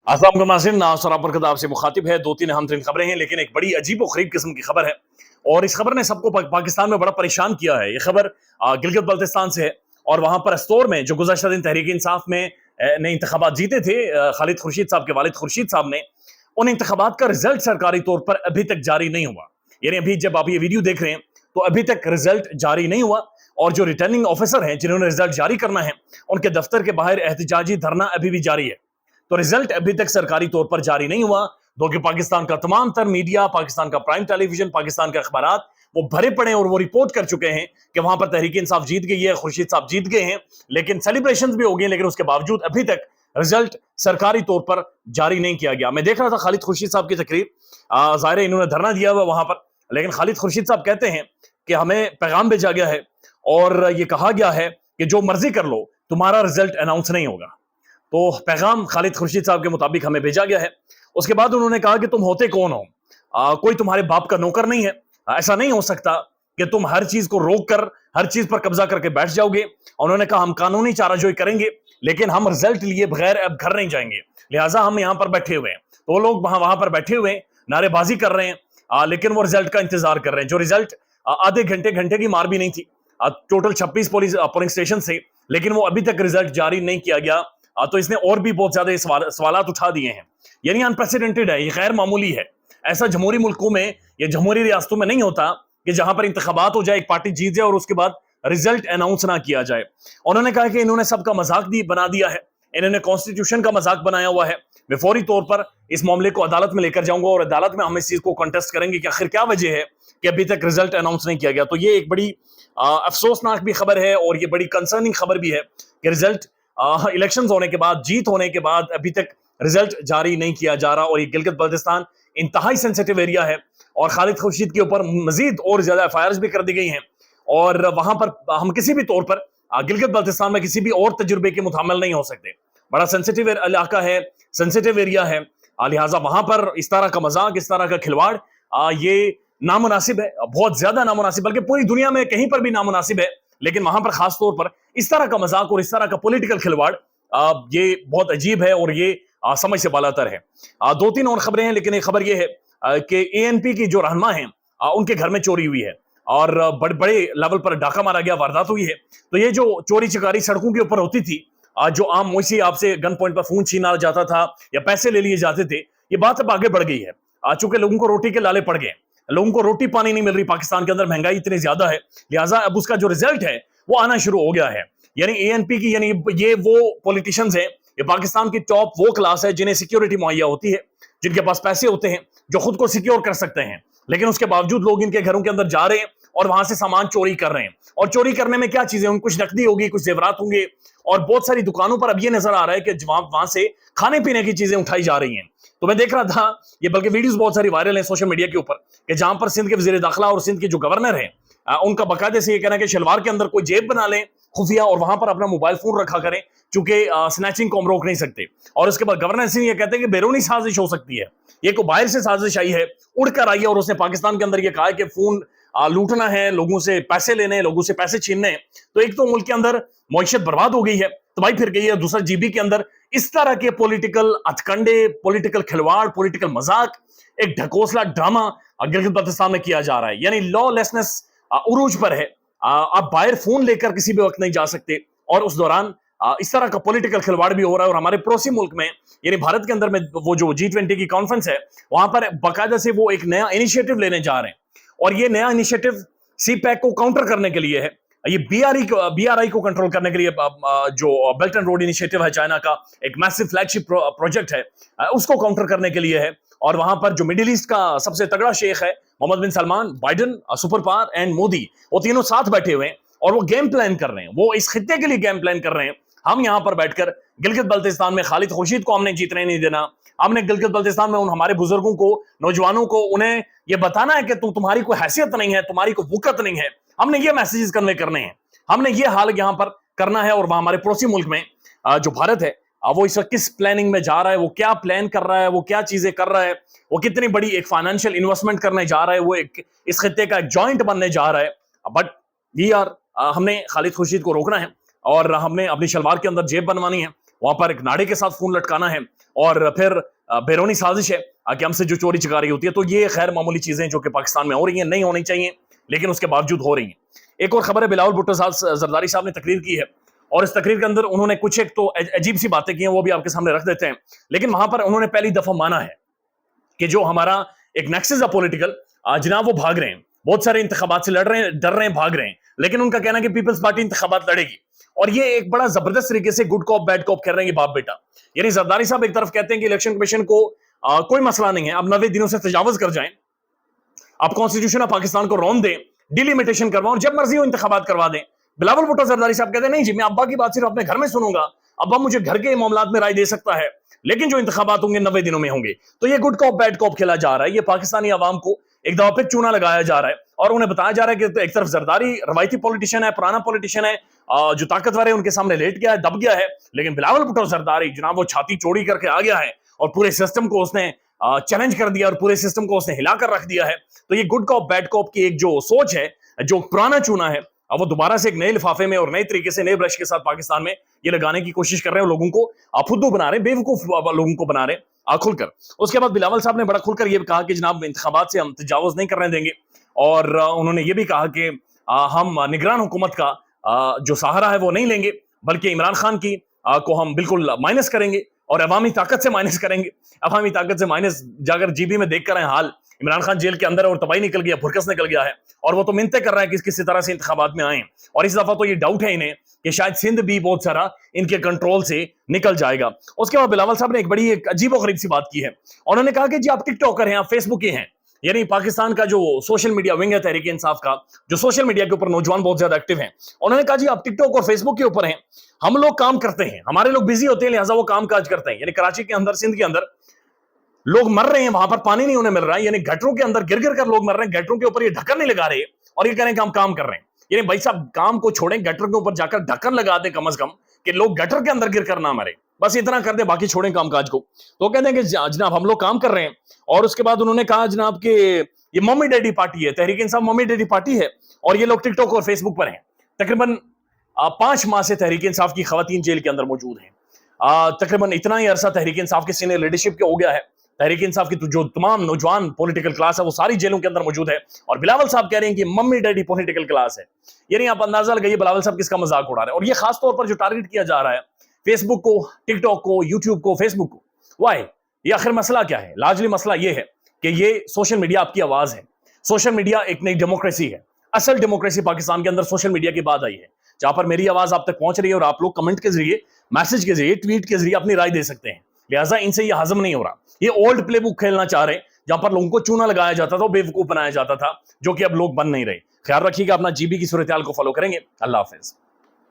अस्सलाम नाज़रीन, नासर बरकत आपसे मुखातिब है। दो तीन अहम तरीन खबरें हैं, लेकिन एक बड़ी अजीब व गरीब किस्म की खबर है और इस खबर ने सबको पाकिस्तान में बड़ा परेशान किया है। ये खबर गिलगित बल्तिस्तान से है और वहां पर अस्तोर में जो गुज़श्ता दिन तहरीक इंसाफ में ने इंतखाबात जीते थे, खालिद खुर्शीद साहब के वालिद खुर्शीद साहब ने, उन इंतखाबात का रिजल्ट सरकारी तौर पर अभी तक जारी नहीं हुआ। यानी अभी जब आप ये वीडियो देख रहे हैं तो अभी तक रिजल्ट जारी नहीं हुआ और जो रिटर्निंग ऑफिसर हैं जिन्होंने रिजल्ट जारी करना है, उनके दफ्तर के बाहर एहतजाजी धरना अभी भी जारी है। तो रिजल्ट अभी तक सरकारी तौर पर जारी नहीं हुआ, दो कि पाकिस्तान का तमाम तर मीडिया, पाकिस्तान का प्राइम टेलीविजन, पाकिस्तान के अखबारात वो भरे पड़े और वो रिपोर्ट कर चुके हैं कि वहां पर तहरीक इंसाफ जीत गई है, खुर्शीद साहब जीत गए हैं, लेकिन सेलिब्रेशन भी हो गए, लेकिन उसके बावजूद अभी तक रिजल्ट सरकारी तौर पर जारी नहीं किया गया। मैं देख रहा था खालिद खुर्शीद साहब की तकरीर, ज़ाहिर है इन्होंने धरना दिया हुआ वहां पर, लेकिन खालिद खुर्शीद साहब कहते हैं कि हमें पैगाम भेजा गया है और ये कहा गया है कि जो मर्जी कर लो, तुम्हारा रिजल्ट अनाउंस नहीं होगा। तो पैगाम खालिद खुर्शीद साहब के मुताबिक हमें भेजा गया है। उसके बाद उन्होंने कहा कि तुम होते कौन हो, कोई तुम्हारे बाप का नौकर नहीं है। ऐसा नहीं हो सकता कि तुम हर चीज को रोक कर हर चीज पर कब्जा करके बैठ जाओगे। उन्होंने कहा हम कानूनी चाराजोई करेंगे, लेकिन हम रिजल्ट लिए बगैर अब घर नहीं जाएंगे, लिहाजा हम यहाँ पर बैठे हुए हैं। तो वो लोग वहां पर बैठे हुए हैं, नारेबाजी कर रहे हैं, लेकिन वो रिजल्ट का इंतजार कर रहे हैं। जो रिजल्ट आधे घंटे की मार भी नहीं थी, टोटल 26 पोलिंग स्टेशन से, लेकिन वो अभी तक रिजल्ट जारी नहीं किया गया। तो इसने और भी बहुत ज्यादा सवालात उठा दिए हैं। यानी अनप्रेसिडेंटेड है, ये गैर मामूली है। ऐसा जमहूरी मुल्कों में या जमहूरी रियासतों में नहीं होता कि जहां पर इंतखाबात हो जाए, एक पार्टी जीत जाए और उसके बाद रिजल्ट अनाउंस ना किया जाए। उन्होंने कहा कि इन्होंने सबका मजाक बना दिया है, इन्होंने कॉन्स्टिट्यूशन का मजाक बनाया हुआ है। मैं फौरी तौर पर इस मामले को अदालत में लेकर जाऊंगा और अदालत में हम इस चीज को कंटेस्ट करेंगे कि आखिर क्या वजह है कि अभी तक रिजल्ट अनाउंस नहीं किया गया। तो ये एक बड़ी अफसोसनाक भी खबर है और ये बड़ी कंसर्निंग खबर भी है कि रिजल्ट इलेक्शंस होने के बाद, जीत होने के बाद अभी तक रिजल्ट जारी नहीं किया जा रहा। और ये गिलगित बल्तिस्तान इंतहाई सेंसिटिव एरिया है और खालिद खुर्शीद के ऊपर मजीद और ज्यादा एफआईआर भी कर दी गई हैं और वहां पर हम किसी भी तौर पर गिलगित बल्तिस्तान में किसी भी और तजुर्बे के मुतामिल नहीं हो सकते। बड़ा सेंसिटिव इलाका है, सेंसिटिव एरिया है, लिहाजा वहां पर इस तरह का मजाक, इस तरह का खिलवाड़ ये नामुनासिब है, बहुत ज्यादा नामुनासिब, बल्कि पूरी दुनिया में कहीं पर भी नामुनासिब है, लेकिन वहां पर खास तौर पर इस तरह का मजाक और इस तरह का पॉलिटिकल खिलवाड़ ये बहुत अजीब है और ये समझ से बालातर है। दो तीन और खबरें हैं, लेकिन एक खबर ये है कि एएनपी की जो रहनुमा हैं उनके घर में चोरी हुई है और बड़े लेवल पर डाका मारा गया, वारदात हुई है। तो ये जो चोरी चकारी सड़कों के ऊपर होती थी, जो आम मोशी आपसे गन पॉइंट पर फोन छीना जाता था या पैसे ले लिए जाते थे, ये बात अब आगे बढ़ गई है। चूंकि लोगों को रोटी के लाले पड़ गए, लोगों को रोटी पानी नहीं मिल रही, पाकिस्तान के अंदर महंगाई इतनी ज्यादा है, लिहाजा अब उसका जो रिजल्ट है वो आना शुरू हो गया है। यानी एएनपी की, यानी ये वो पॉलिटिशियंस हैं, ये पाकिस्तान की टॉप वो क्लास है जिन्हें सिक्योरिटी मुहैया होती है, जिनके पास पैसे होते हैं, जो खुद को सिक्योर कर सकते हैं, लेकिन उसके बावजूद लोग इनके घरों के अंदर जा रहे हैं और वहां से सामान चोरी कर रहे हैं। और चोरी करने में क्या चीजें, कुछ नकदी होगी, कुछ जेवरात होंगे और बहुत सारी दुकानों पर अब ये नजर आ रहा है कि वहां से खाने पीने की चीजें उठाई जा रही हैं। तो मैं देख रहा था, ये बल्कि वीडियोस बहुत सारी वायरल है सोशल मीडिया के ऊपर, कि जहां पर सिंध के वजीर दाखिला और सिंध के जो गवर्नर हैं, उनका बाकायदे से ये कहना है कि शलवार के अंदर कोई जेब बना लें खुफिया और वहां पर अपना मोबाइल फोन रखा करें, क्योंकि स्नैचिंग को हम रोक नहीं सकते। और उसके बाद गवर्नर सिंह ये कहते हैं कि बैरूनी साजिश हो सकती है, ये को बाहर से साजिश आई है, उड़कर आई है और उसने पाकिस्तान के अंदर ये कहा है कि फोन लूटना है, लोगों से पैसे लेने, लोगों से पैसे छीनने हैं। तो एक तो मुल्क के अंदर मईशत बर्बाद हो गई है, तबाही फिर गई है, दूसरा जीबी के अंदर इस तरह के पॉलिटिकल हथकंडे, पॉलिटिकल खिलवाड़, पॉलिटिकल मजाक, एक ढकोसला ड्रामा गिलगित बल्तिस्तान में किया जा रहा है। यानी लॉलेसनेस उरूज पर है। आप बाहर फोन लेकर किसी भी वक्त नहीं जा सकते और उस दौरान इस तरह का पॉलिटिकल खिलवाड़ भी हो रहा है। और हमारे पड़ोसी मुल्क में, यानी भारत के अंदर में, वो जो G20 की कॉन्फ्रेंस है, वहां पर बाकायदा से वो एक नया इनिशिएटिव लेने जा रहे हैं और ये नया इनिशिएटिव सीपैक को काउंटर करने के लिए है। ये बीआरआई को कंट्रोल करने के लिए जो बेल्ट एंड रोड इनिशिएटिव है चाइना का, एक मैसिव फ्लैगशिप प्रोजेक्ट है, उसको काउंटर करने के लिए है। और वहां पर जो मिडिल ईस्ट का सबसे तगड़ा शेख है Mohammed bin Salman, Biden, super power and Modi, वो तीनों साथ बैठे हुए हैं और वो गेम प्लान कर रहे हैं, वो इस खित्ते के लिए गेम प्लान कर रहे हैं। हम यहाँ पर बैठकर गिलगित बल्तिस्तान में खालिद खुर्शीद को हमने जीतने नहीं देना, हमने गिलगित बल्तिस्तान में उन हमारे बुजुर्गों को, नौजवानों को, उन्हें ये बताना है कि तुम्हारी कोई हैसियत नहीं है, तुम्हारी कोई वुकत नहीं है। हमने ये मैसेजेस कन्वे करने हैं, हमने ये हाल यहाँ पर करना है। और हमारे पड़ोसी मुल्क में जो भारत है, वो इस वक्त किस प्लानिंग में जा रहा है, वो क्या प्लान कर रहा है, वो क्या चीजें कर रहा है, वो कितनी बड़ी एक फाइनेंशियल इन्वेस्टमेंट करने जा रहा है, वो एक इस खित्ते का एक जॉइंट बनने जा रहा है। बट वी आर हमने खालिद खुर्शीद को रोकना है और हमने अपनी शलवार के अंदर जेब बनवानी है, वहां पर एक नाड़े के साथ फोन लटकाना है और फिर बैरूनी साजिश है कि हमसे जो चोरी चकारी होती है। तो ये खैर मामूली चीजें जो कि पाकिस्तान में हो रही हैं, नहीं होनी चाहिए, लेकिन उसके बावजूद हो रही हैं। एक और खबर है, बिलावल भुट्टो साहब जरदारी साहब ने तकरीर की है, और इस तकरीर के अंदर उन्होंने कुछ एक तो अजीब सी बातें की हैं, वो भी आपके सामने रख देते हैं। लेकिन वहां पर उन्होंने पहली दफा माना है कि जो हमारा एक नेक्सस है पॉलिटिकल, जनाब वो भाग रहे हैं, बहुत सारे इंतखाबात से लड़ रहे हैं, डर रहे हैं, भाग रहे हैं। लेकिन उनका कहना है कि पीपल्स पार्टी इंतखाबात लड़ेगी, और ये एक बड़ा जबरदस्त तरीके से गुड कॉप बैड कॉप कर रहे हैं बाप बेटा। यानी जरदारी साहब एक तरफ कहते हैं कि इलेक्शन कमीशन को कोई मसला नहीं है, अब 90 दिनों से तजावज कर जाएं, आप कॉन्स्टिट्यूशन ऑफ पाकिस्तान को रौन दें, डिलिमिटेशन करवाओ, जब मर्जी हो इंतखाबात करवा दें। बिलावल भुट्टो जरदारी साहब कहते हैं नहीं जी, मैं अब्बा की बात सिर्फ अपने घर में सुनूंगा, अब्बा मुझे घर के मामलात में राय दे सकता है, लेकिन जो इंतखाबात होंगे 90 दिनों में होंगे। तो ये गुड कॉप बैड कॉप खेला जा रहा है, ये पाकिस्तानी आवाम को एक दफा फिर चूना लगाया जा रहा है, और उन्हें बताया जा रहा है कि एक तरफ जरदारी रवायती पॉलिटिशियन है, पुराना पॉलिटिशियन है, जो ताकतवर है, उनके सामने लेट गया है, दब गया है। लेकिन बिलावल भुट्टो जरदारी जनाब वो छाती चौड़ी करके आ गया है, और पूरे सिस्टम को उसने चैलेंज कर दिया, और पूरे सिस्टम को उसने हिलाकर रख दिया है। तो ये गुड कॉप बैड कॉप की एक जो सोच है, जो पुराना चूना है, अब वो दोबारा से एक नए लिफाफे में और नए तरीके से नए ब्रश के साथ पाकिस्तान में ये लगाने की कोशिश कर रहे हैं, लोगों को फुद्दू बना रहे हैं, बेवकूफ लोगों को बना रहे हैं खुलकर। उसके बाद बिलावल साहब ने बड़ा खुलकर ये कहा कि जनाब इंतखाबात से हम तजावुज नहीं करने देंगे, और उन्होंने ये भी कहा कि हम निगरान हुकूमत का जो सहारा है वो नहीं लेंगे, बल्कि इमरान खान की को हम बिल्कुल माइनस करेंगे, और अवामी ताकत से माइनस करेंगे। अवामी ताकत से माइनस जाकर जीबी में देख कर आए हाल, इमरान खान जेल के अंदर और तबाही निकल गया, फुरकस निकल गया है, और वो तो मिन्नतें कर रहा है कि किसी तरह से इंतखाबात में आए। और इस दफा तो ये डाउट है इन्हें कि शायद सिंध भी बहुत सारा इनके कंट्रोल से निकल जाएगा। उसके बाद बिलावल साहब ने एक बड़ी एक अजीब और गरीब सी बात की है, उन्होंने कहा कि जी आप टिकटॉकर हैं, आप फेसबुक के हैं, यानी पाकिस्तान का जो सोशल मीडिया विंग है तहरीक इंसाफ का, जो सोशल मीडिया के ऊपर नौजवान बहुत ज्यादा एक्टिव हैं, उन्होंने कहा जी आप टिकटॉक और फेसबुक के ऊपर हैं, हम लोग काम करते हैं, हमारे लोग बिजी होते हैं, लिहाजा वो काम काज करते हैं। यानी कराची के अंदर, सिंध के अंदर लोग मर रहे हैं, वहां पर पानी नहीं उन्हें मिल रहा है, यानी गटरों के अंदर गिर गिर कर लोग मर रहे हैं, गटरों के ऊपर ये ढक्कन नहीं लगा रहे, और ये कह रहे हैं कि हम काम कर रहे हैं। यानी भाई साहब काम को छोड़ें, गटर के ऊपर जाकर ढक्कन लगा दे कम से कम, कि लोग गटर के अंदर गिर कर ना मरे, बस इतना कर दे, बाकी छोड़ें कामकाज को। तो कहते हैं कि जनाब हम लोग काम कर रहे हैं। और उसके बाद उन्होंने कहा जनाब कि ये मम्मी डैडी पार्टी है, Tehreek Insaf mummy daddy party है, और ये लोग टिकटॉक और फेसबुक पर हैं। तकरीबन 5 माह से तहरीक इंसाफ की खवातीन जेल के अंदर मौजूद हैं। तकरीबन इतना ही अरसा तहरीक इंसाफ के सीनियर लीडरशिप के हो गया है। तहरीक इंसाफ की जो तमाम नौजवान पॉलिटिकल क्लास है वो सारी जेलों के अंदर मौजूद है, और बिलावल साहब कह रहे हैं कि मम्मी डैडी पॉलिटिकल क्लास है। यानी आप अंदाजा लगाइए बिलावल साहब किसका मजाक उड़ा रहे हैं। और ये खास तौर पर जो टारगेट किया जा रहा है फेसबुक को, टिकटॉक को, यूट्यूब को, फेसबुक को, वाई ये आखिर मसला क्या है? लार्जली मसला ये है कि ये सोशल मीडिया आपकी आवाज है, सोशल मीडिया एक नई डेमोक्रेसी है। असल डेमोक्रेसी पाकिस्तान के अंदर सोशल मीडिया के बाद आई है, जहां पर मेरी आवाज आप तक पहुंच रही है, और आप लोग कमेंट के जरिए, मैसेज के जरिए, ट्वीट के जरिए अपनी राय दे सकते हैं। लिहाजा इनसे ये हजम नहीं हो रहा, ये ओल्ड प्ले बुक खेलना चाह रहे हैं, जहां पर लोगों को चूना लगाया जाता था, बेवकूफ बनाया जाता था, जो कि अब लोग बन नहीं रहे। ख्याल रखिएगा अपना, जीबी की सूरत हाल को फॉलो करेंगे। अल्लाह हाफिज।